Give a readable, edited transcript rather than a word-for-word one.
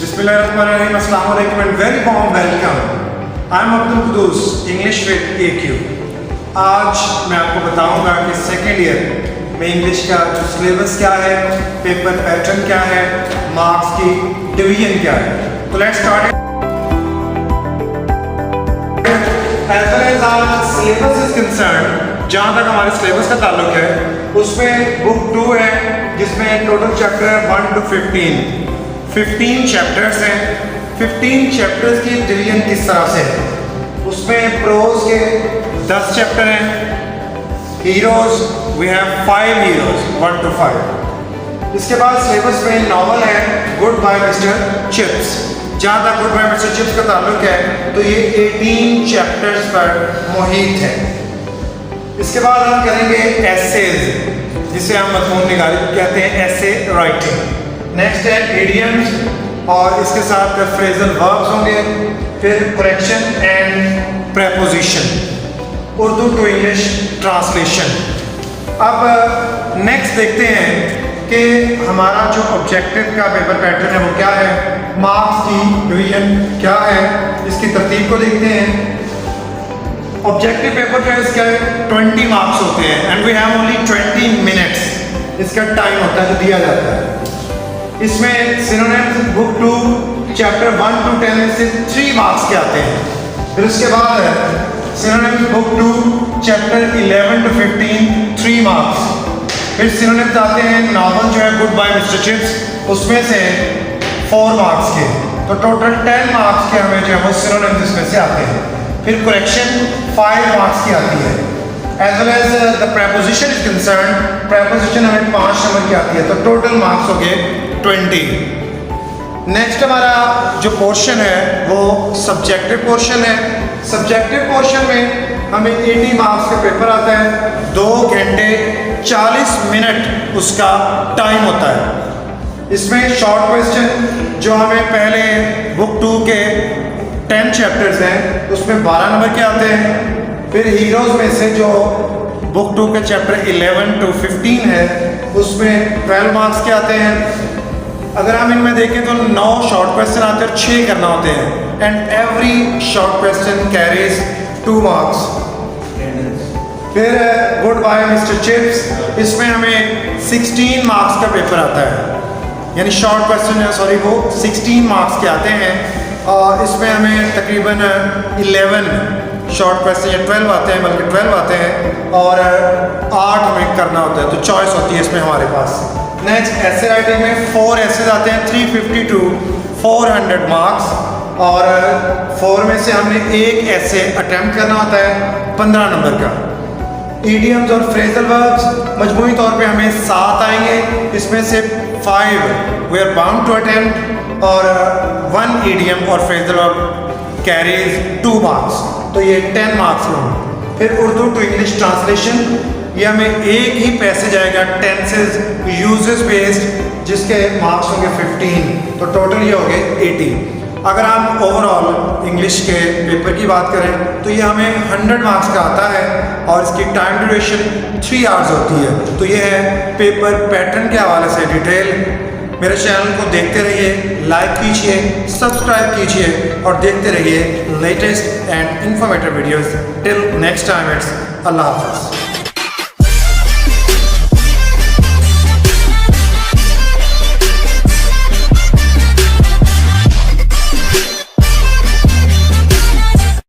Bismillahirrahmanirrahim. Assalamu alaikum and very warm welcome. I am Abdul Qudus, English with AQ. आज मैं आपको बताऊंगा कि सेकेंड ईयर में इंग्लिश का जो सिलेबस क्या है, पेपर पैटर्न क्या है, मार्क्स की डिवीजन क्या है. तो let's start. As far as our syllabus is concerned, जहाँ तक हमारे सिलेबस का ताल्लुक है, उसमें बुक 2 है जिसमें टोटल चैप्टर है 1 to 15 चैप्टर्स हैं. 15 चैप्टर्स की डिवीजन किस तरह से है, उसमें प्रोज के 10 चैप्टर हैं. Heroes we have 5 heroes 1 to 5. इसके बाद सिलेबस में नॉवल है गुड बाय मिस्टर चिप्स. जहाँ तक गुड बाय मिस्टर चिप्स का ताल्लुक है तो ये 18 चैप्टर्स पर मुहित है. इसके बाद हम करेंगे एसेज, जिसे हम मज़मून निगारी कहते हैं, एसे राइटिंग. नेक्स्ट है इडियम्स और इसके साथ फ्रेजल वर्ब्स होंगे. फिर correction and preposition, Urdu to English translation. अब नेक्स्ट देखते हैं कि हमारा जो ऑब्जेक्टिव का पेपर पैटर्न है वो क्या है, मार्क्स की डिवीजन क्या है, इसकी तरतीब को देखते हैं. ऑब्जेक्टिव पेपर का इसका 20 मार्क्स होते हैं and we have only 20 minutes. इसका टाइम होता है जो दिया जाता है. इसमें सिनोनिम्स बुक 2 चैप्टर 1 to 10 में से 3 मार्क्स के आते हैं. फिर उसके बाद synonyms book 2 chapter 11 to 15 3 marks. फिर सिनोनिम्स आते हैं नॉवल जो है गुड बाय मिस्टर चिप्स, उसमें से 4 मार्क्स के. तो टोटल 10 मार्क्स के हमें जो है वो सिनोनिम्स इसमें से आते हैं. फिर करेक्शन 5 मार्क्स की आती है. As well as the preposition is concern, preposition हमें 5 नंबर की आती है. तो टोटल मार्क्स हो गए 20. नेक्स्ट हमारा जो पोर्शन है वो सब्जेक्टिव पोर्शन है. सब्जेक्टिव पोर्शन में हमें 80 मार्क्स का पेपर आता है. 2 घंटे 40 मिनट उसका टाइम होता है. इसमें शॉर्ट क्वेश्चन जो हमें पहले बुक 2 के 10 चैप्टर्स हैं उसमें 12 नंबर के आते हैं. फिर हीरोज में से जो बुक 2 के चैप्टर 11 to 15 है उसमें 12 मार्क्स के आते हैं. अगर हम इनमें देखें तो 9 शॉर्ट क्वेश्चन आते हैं और 6 करना होते हैं. And every short question carries 2 marks. फिर गुड बाय मिस्टर चिप्स, इसमें हमें 16 मार्क्स का पेपर आता है. यानी शॉर्ट क्वेश्चन सॉरी वो 16 मार्क्स के आते हैं. और इसमें हमें तकरीबन 11 शॉर्ट क्वेश्चन या 12 आते हैं, बल्कि 12 आते हैं और 8 हमें करना होता है. तो चॉइस होती है इसमें हमारे पास. नेक्स्ट ऐसे राइटिंग में 4 ऐसे आते हैं 350 to 400 मार्क्स. और 4 में से हमने एक ऐसे अटैम्प्ट करना होता है 15 नंबर का. ईडियम्स और फ्रेजल वर्ब्स मजमूई तौर पे हमें 7 आएंगे. इसमें से 5 we are bound to attempt और 1 ईडियम और फ्रेजल वर्ब कैरीज 2 मार्क्स. तो ये 10 मार्क्स होंगे. फिर उर्दू टू इंग्लिश ट्रांसलेशन, ये हमें एक ही पैसेज आएगा टेंसेज यूजेस बेस्ड, जिसके मार्क्स होंगे 15. तो टोटल ये हो गए 80. अगर हम ओवरऑल इंग्लिश के पेपर की बात करें तो ये हमें 100 मार्क्स का आता है और इसकी टाइम ड्यूरेशन 3 आवर्स होती है. तो ये है पेपर पैटर्न के हवाले से डिटेल. मेरे चैनल को देखते रहिए, लाइक कीजिए, सब्सक्राइब कीजिए और देखते रहिए latest and informative videos. Till next time, it's अल्लाह हाफ़िज़.